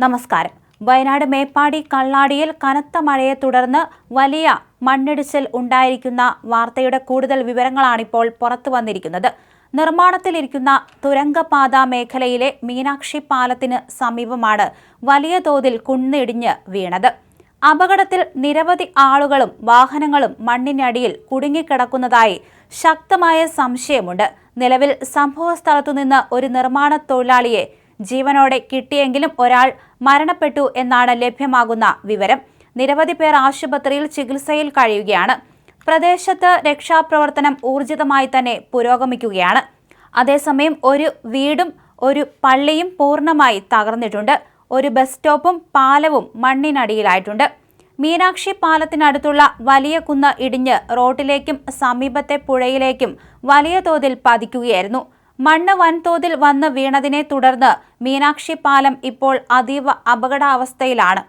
നമസ്കാരം. വയനാട് മേപ്പാടി കള്ളാടിയിൽ കനത്ത മഴയെ തുടർന്ന് വലിയ മണ്ണിടിച്ചിൽ ഉണ്ടായിരിക്കുന്ന വാർത്തയുടെ കൂടുതൽ വിവരങ്ങളാണിപ്പോൾ പുറത്തു വന്നിരിക്കുന്നത്. നിർമ്മാണത്തിലിരിക്കുന്ന തുരങ്കപാത മേഖലയിലെ മീനാക്ഷി പാലത്തിന് സമീപമാണ് വലിയ തോതിൽ കുന്നിടിഞ്ഞ് വീണത്. അപകടത്തിൽ നിരവധി ആളുകളും വാഹനങ്ങളും മണ്ണിനടിയിൽ കുടുങ്ങിക്കിടക്കുന്നതായി ശക്തമായ സംശയമുണ്ട്. നിലവിൽ സംഭവസ്ഥലത്തുനിന്ന് ഒരു നിർമ്മാണ തൊഴിലാളിയെ ജീവനോടെ കിട്ടിയെങ്കിലും ഒരാൾ മരണപ്പെട്ടു എന്നാണ് ലഭ്യമാകുന്ന വിവരം. നിരവധി പേർ ആശുപത്രിയിൽ ചികിത്സയിൽ കഴിയുകയാണ്. പ്രദേശത്ത് രക്ഷാപ്രവർത്തനം ഊർജിതമായി തന്നെ പുരോഗമിക്കുകയാണ്. അതേസമയം ഒരു വീടും ഒരു പള്ളിയും പൂർണ്ണമായി തകർന്നിട്ടുണ്ട്. ഒരു ബസ് സ്റ്റോപ്പും പാലവും മണ്ണിനടിയിലായിട്ടുണ്ട്. മീനാക്ഷി പാലത്തിനടുത്തുള്ള വലിയ കുന്ന് ഇടിഞ്ഞ് റോഡിലേക്കും സമീപത്തെ പുഴയിലേക്കും വലിയ തോതിൽ പതിക്കുകയായിരുന്നു. മണ്ണ് വൻതോതിൽ വന്ന് വീണതിനെ തുടർന്ന് മീനാക്ഷി പാലം ഇപ്പോൾ അതീവ അപകടാവസ്ഥയിലാണ്.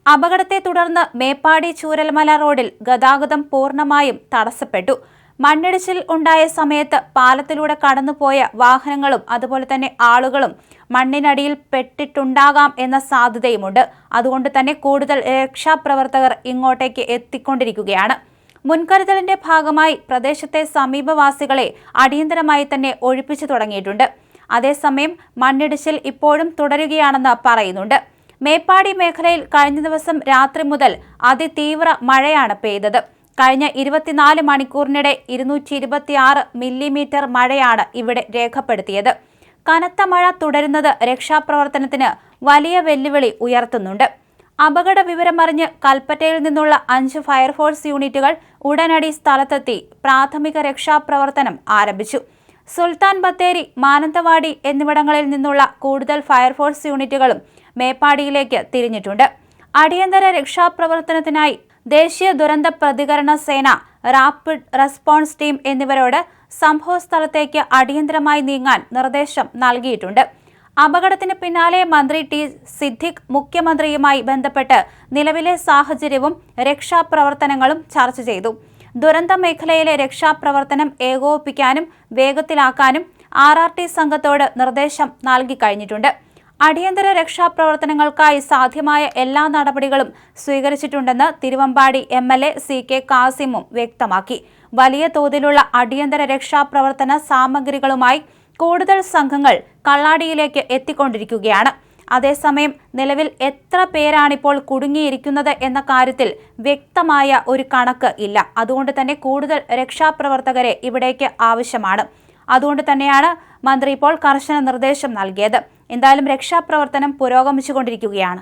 അപകടത്തെ തുടർന്ന് മേപ്പാടി ചൂരൽമല റോഡിൽ ഗതാഗതം പൂർണ്ണമായും തടസ്സപ്പെട്ടു. മണ്ണിടിച്ചിൽ ഉണ്ടായ സമയത്ത് പാലത്തിലൂടെ കടന്നുപോയ വാഹനങ്ങളും അതുപോലെ തന്നെ ആളുകളും മണ്ണിനടിയിൽ പെട്ടിട്ടുണ്ടാകാം എന്ന സാധ്യതയുമുണ്ട്. അതുകൊണ്ട് തന്നെ കൂടുതൽ രക്ഷാപ്രവർത്തകർ ഇങ്ങോട്ടേക്ക് എത്തിക്കൊണ്ടിരിക്കുകയാണ്. മുൻകരുതലിന്റെ ഭാഗമായി പ്രദേശത്തെ സമീപവാസികളെ അടിയന്തരമായി തന്നെ ഒഴിപ്പിച്ചു തുടങ്ങിയിട്ടുണ്ട്. അതേസമയം മണ്ണിടിച്ചിൽ ഇപ്പോഴും തുടരുകയാണെന്ന് പറയുന്നുണ്ട്. മേപ്പാടി മേഖലയിൽ കഴിഞ്ഞ ദിവസം രാത്രി മുതൽ അതിതീവ്ര മഴയാണ് പെയ്തത്. കഴിഞ്ഞ 24 മണിക്കൂറിനിടെ 226 മില്ലിമീറ്റർ മഴയാണ് ഇവിടെ രേഖപ്പെടുത്തിയത്. കനത്ത മഴ തുടരുന്നത് രക്ഷാപ്രവർത്തനത്തിന് വലിയ വെല്ലുവിളി ഉയർത്തുന്നുണ്ട്. അപകട വിവരമറിഞ്ഞ് കൽപ്പറ്റയിൽ നിന്നുള്ള 5 ഫയർഫോഴ്സ് യൂണിറ്റുകൾ ഉടനടി സ്ഥലത്തെത്തി പ്രാഥമിക രക്ഷാപ്രവർത്തനം ആരംഭിച്ചു. സുൽത്താൻ ബത്തേരി, മാനന്തവാടി എന്നിവിടങ്ങളിൽ നിന്നുള്ള കൂടുതൽ ഫയർഫോഴ്സ് യൂണിറ്റുകളും മേപ്പാടിയിലേക്ക് തിരിഞ്ഞിട്ടുണ്ട്. അടിയന്തര രക്ഷാപ്രവർത്തനത്തിനായി ദേശീയ ദുരന്ത പ്രതികരണ സേന, റാപ്പിഡ് റെസ്പോൺസ് ടീം എന്നിവരോട് സംഭവസ്ഥലത്തേക്ക് അടിയന്തരമായി നീങ്ങാൻ നിർദ്ദേശം നൽകിയിട്ടുണ്ട്. അപകടത്തിന് പിന്നാലെ മന്ത്രി ടി സിദ്ദിഖ് മുഖ്യമന്ത്രിയുമായി ബന്ധപ്പെട്ട് നിലവിലെ സാഹചര്യവും രക്ഷാപ്രവർത്തനങ്ങളും ചർച്ച ചെയ്തു. ദുരന്ത മേഖലയിലെ രക്ഷാപ്രവർത്തനം ഏകോപിപ്പിക്കാനും വേഗത്തിലാക്കാനും RRT സംഘത്തോട് നിർദ്ദേശം നൽകി കഴിഞ്ഞിട്ടുണ്ട്. അടിയന്തര രക്ഷാപ്രവർത്തനങ്ങൾക്കായി സാധ്യമായ എല്ലാ നടപടികളും സ്വീകരിച്ചിട്ടുണ്ടെന്ന് തിരുവമ്പാടി MLA CK കാസിമും വ്യക്തമാക്കി. വലിയ തോതിലുള്ള അടിയന്തര രക്ഷാപ്രവർത്തന സാമഗ്രികളുമായി കൂടുതൽ സംഘങ്ങൾ കള്ളാടിയിലേക്ക് എത്തിക്കൊണ്ടിരിക്കുകയാണ്. അതേസമയം നിലവിൽ എത്ര പേരാണിപ്പോൾ കുടുങ്ങിയിരിക്കുന്നത് എന്ന കാര്യത്തിൽ വ്യക്തമായ ഒരു കണക്ക് ഇല്ല. അതുകൊണ്ട് തന്നെ കൂടുതൽ രക്ഷാപ്രവർത്തകരെ ഇവിടേക്ക് ആവശ്യമാണ്. അതുകൊണ്ട് തന്നെയാണ് മന്ത്രി ഇപ്പോൾ കർശന നിർദ്ദേശം നൽകിയത്. എന്തായാലും രക്ഷാപ്രവർത്തനം പുരോഗമിച്ചുകൊണ്ടിരിക്കുകയാണ്.